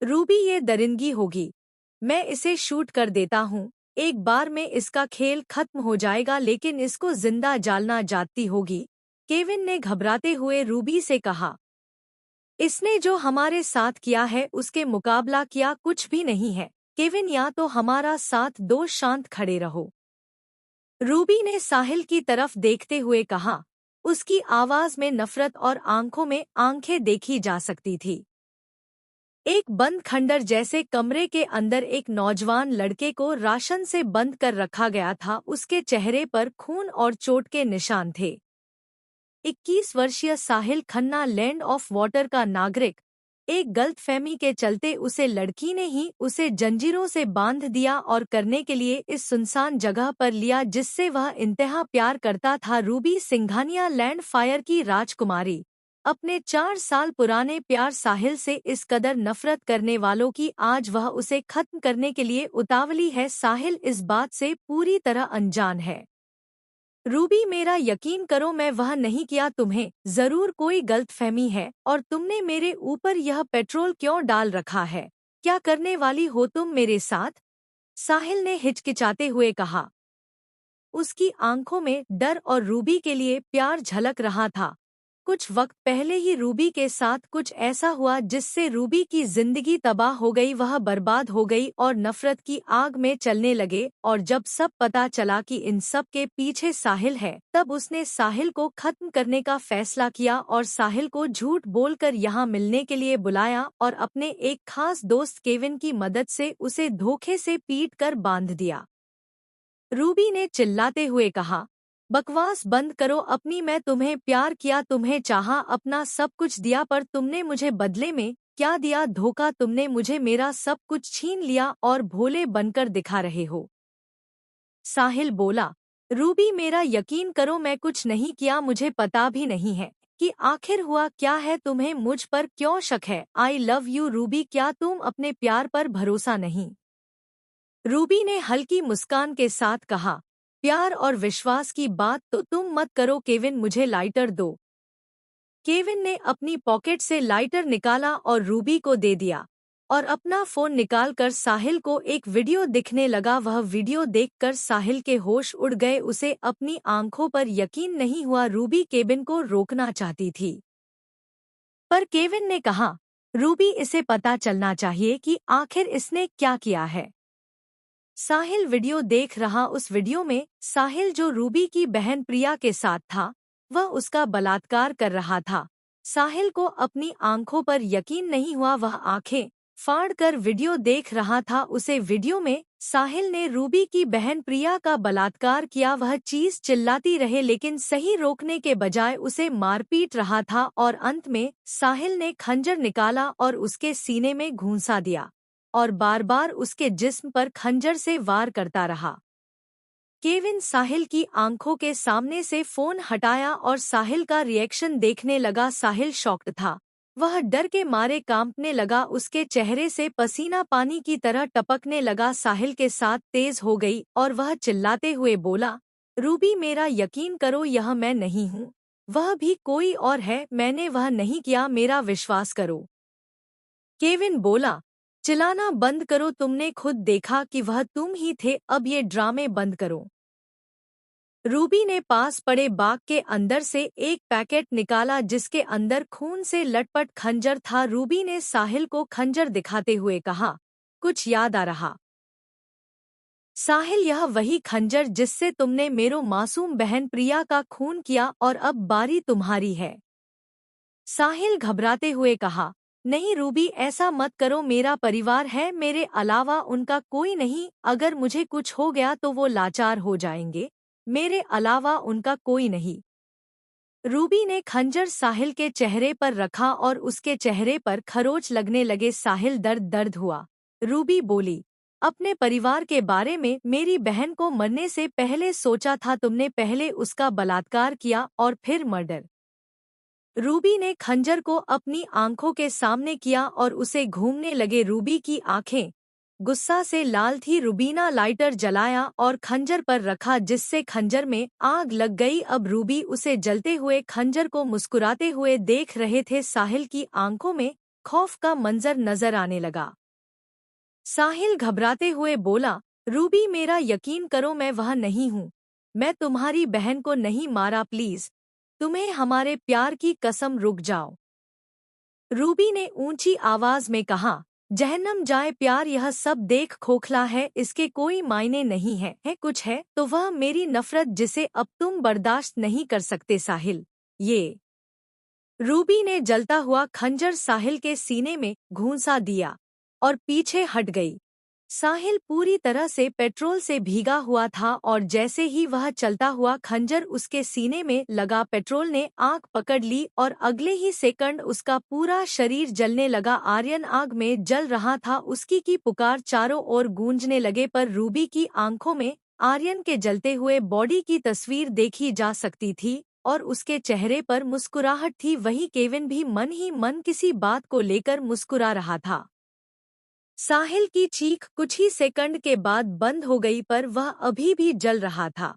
Ruby ये दरिंदगी होगी। मैं इसे शूट कर देता हूँ। एक बार में इसका खेल खत्म हो जाएगा लेकिन इसको जिंदा जालना जाती होगी। केविन ने घबराते हुए रूबी से कहा। इसने जो हमारे साथ किया है उसके मुकाबला किया कुछ भी नहीं है। केविन या तो हमारा साथ दो, शांत खड़े रहो। रूबी ने साहिल की तरफ देखते हुए कहा। उसकी आवाज में नफरत और आंखों में आंखें देखी जा सकती थी। एक बंद खंडर जैसे कमरे के अंदर एक नौजवान लड़के को राशन से बंद कर रखा गया था। उसके चेहरे पर खून और चोट के निशान थे। 21 वर्षीय साहिल खन्ना, लैंड ऑफ वाटर का नागरिक। एक गलतफहमी के चलते उसे लड़की ने ही उसे जंजीरों से बांध दिया और करने के लिए इस सुनसान जगह पर लिया जिससे वह इंतहा प्यार करता था। रूबी सिंघानिया, लैंड फायर की राजकुमारी, अपने 4 साल पुराने प्यार साहिल से इस कदर नफरत करने वालों की आज वह उसे खत्म करने के लिए उतावली है। साहिल इस बात से पूरी तरह अनजान है। रूबी, मेरा यकीन करो, मैं वह नहीं किया। तुम्हें जरूर कोई गलतफहमी है और तुमने मेरे ऊपर यह पेट्रोल क्यों डाल रखा है? क्या करने वाली हो तुम मेरे साथ? साहिल ने हिचकिचाते हुए कहा। उसकी आंखों में डर और रूबी के लिए प्यार झलक रहा था। कुछ वक्त पहले ही रूबी के साथ कुछ ऐसा हुआ जिससे रूबी की जिंदगी तबाह हो गई। वह बर्बाद हो गई और नफरत की आग में चलने लगे। और जब सब पता चला कि इन सब के पीछे साहिल है, तब उसने साहिल को खत्म करने का फैसला किया और साहिल को झूठ बोलकर यहाँ मिलने के लिए बुलाया और अपने एक खास दोस्त केविन की मदद से उसे धोखे से पीट कर बांध दिया। रूबी ने चिल्लाते हुए कहा। बकवास बंद करो अपनी। मैं तुम्हें प्यार किया, तुम्हें चाहा, अपना सब कुछ दिया, पर तुमने मुझे बदले में क्या दिया? धोखा। तुमने मुझे मेरा सब कुछ छीन लिया और भोले बनकर दिखा रहे हो। साहिल बोला। रूबी, मेरा यकीन करो, मैं कुछ नहीं किया। मुझे पता भी नहीं है कि आखिर हुआ क्या है। तुम्हें मुझ पर क्यों शक है? आई लव यू रूबी, क्या तुम अपने प्यार पर भरोसा नहीं? रूबी ने हल्की मुस्कान के साथ कहा। प्यार और विश्वास की बात तो तुम मत करो केविन, मुझे लाइटर दो। केविन ने अपनी पॉकेट से लाइटर निकाला और रूबी को दे दिया और अपना फोन निकालकर साहिल को एक वीडियो दिखने लगा। वह वीडियो देखकर साहिल के होश उड़ गए। उसे अपनी आंखों पर यकीन नहीं हुआ। रूबी केविन को रोकना चाहती थी, पर केविन ने कहा, रूबी, इसे पता चलना चाहिए कि आखिर इसने क्या किया है। साहिल वीडियो देख रहा। उस वीडियो में साहिल, जो रूबी की बहन प्रिया के साथ था, वह उसका बलात्कार कर रहा था। साहिल को अपनी आंखों पर यकीन नहीं हुआ। वह आंखें फाड़ कर वीडियो देख रहा था। उसे वीडियो में साहिल ने रूबी की बहन प्रिया का बलात्कार किया। वह चीज चिल्लाती रहे लेकिन सही रोकने के बजाय उसे मारपीट रहा था और अंत में साहिल ने खंजर निकाला और उसके सीने में घूंसा दिया और बार बार उसके जिस्म पर खंजर से वार करता रहा। केविन साहिल की आंखों के सामने से फोन हटाया और साहिल का रिएक्शन देखने लगा। साहिल शॉक्ड था। वह डर के मारे कांपने लगा। उसके चेहरे से पसीना पानी की तरह टपकने लगा। साहिल के साथ तेज हो गई और वह चिल्लाते हुए बोला, रूबी, मेरा यकीन करो, यह मैं नहीं हूँ। वह भी कोई और है। मैंने वह नहीं किया, मेरा विश्वास करो। केविन बोला, चिल्लाना बंद करो। तुमने खुद देखा कि वह तुम ही थे। अब ये ड्रामे बंद करो। रूबी ने पास पड़े बाग के अंदर से एक पैकेट निकाला जिसके अंदर खून से लटपट खंजर था। रूबी ने साहिल को खंजर दिखाते हुए कहा, कुछ याद आ रहा? साहिल, यह वही खंजर जिससे तुमने मेरो मासूम बहन प्रिया का खून किया और अब बारी तुम्हारी है। साहिल घबराते हुए कहा, नहीं रूबी, ऐसा मत करो। मेरा परिवार है, मेरे अलावा उनका कोई नहीं। अगर मुझे कुछ हो गया तो वो लाचार हो जाएंगे। मेरे अलावा उनका कोई नहीं। रूबी ने खंजर साहिल के चेहरे पर रखा और उसके चेहरे पर खरोच लगने लगे। साहिल दर्द दर्द हुआ। रूबी बोली, अपने परिवार के बारे में मेरी बहन को मरने से पहले सोचा था। तुमने पहले उसका बलात्कार किया और फिर मर्डर। रूबी ने खंजर को अपनी आंखों के सामने किया और उसे घूमने लगे। रूबी की आंखें गुस्सा से लाल थी। रूबीना लाइटर जलाया और खंजर पर रखा जिससे खंजर में आग लग गई। अब रूबी उसे जलते हुए खंजर को मुस्कुराते हुए देख रहे थे। साहिल की आंखों में खौफ का मंजर नजर आने लगा। साहिल घबराते हुए बोला, रूबी मेरा यकीन करो, मैं वह नहीं हूँ। मैं तुम्हारी बहन को नहीं मारा, प्लीज तुम्हें हमारे प्यार की कसम, रुक जाओ। रूबी ने ऊंची आवाज में कहा, जहन्नम जाए प्यार, यह सब देख खोखला है, इसके कोई मायने नहीं है कुछ है तो वह मेरी नफरत जिसे अब तुम बर्दाश्त नहीं कर सकते साहिल। ये रूबी ने जलता हुआ खंजर साहिल के सीने में घूंसा दिया और पीछे हट गई। साहिल पूरी तरह से पेट्रोल से भीगा हुआ था और जैसे ही वह चलता हुआ खंजर उसके सीने में लगा, पेट्रोल ने आग पकड़ ली और अगले ही सेकंड उसका पूरा शरीर जलने लगा। आर्यन आग में जल रहा था, उसकी की पुकार चारों ओर गूंजने लगे, पर रूबी की आंखों में आर्यन के जलते हुए बॉडी की तस्वीर देखी जा सकती थी और उसके चेहरे पर मुस्कुराहट थी। वहीं केविन भी मन ही मन किसी बात को लेकर मुस्कुरा रहा था। साहिल की चीख कुछ ही सेकंड के बाद बंद हो गई, पर वह अभी भी जल रहा था।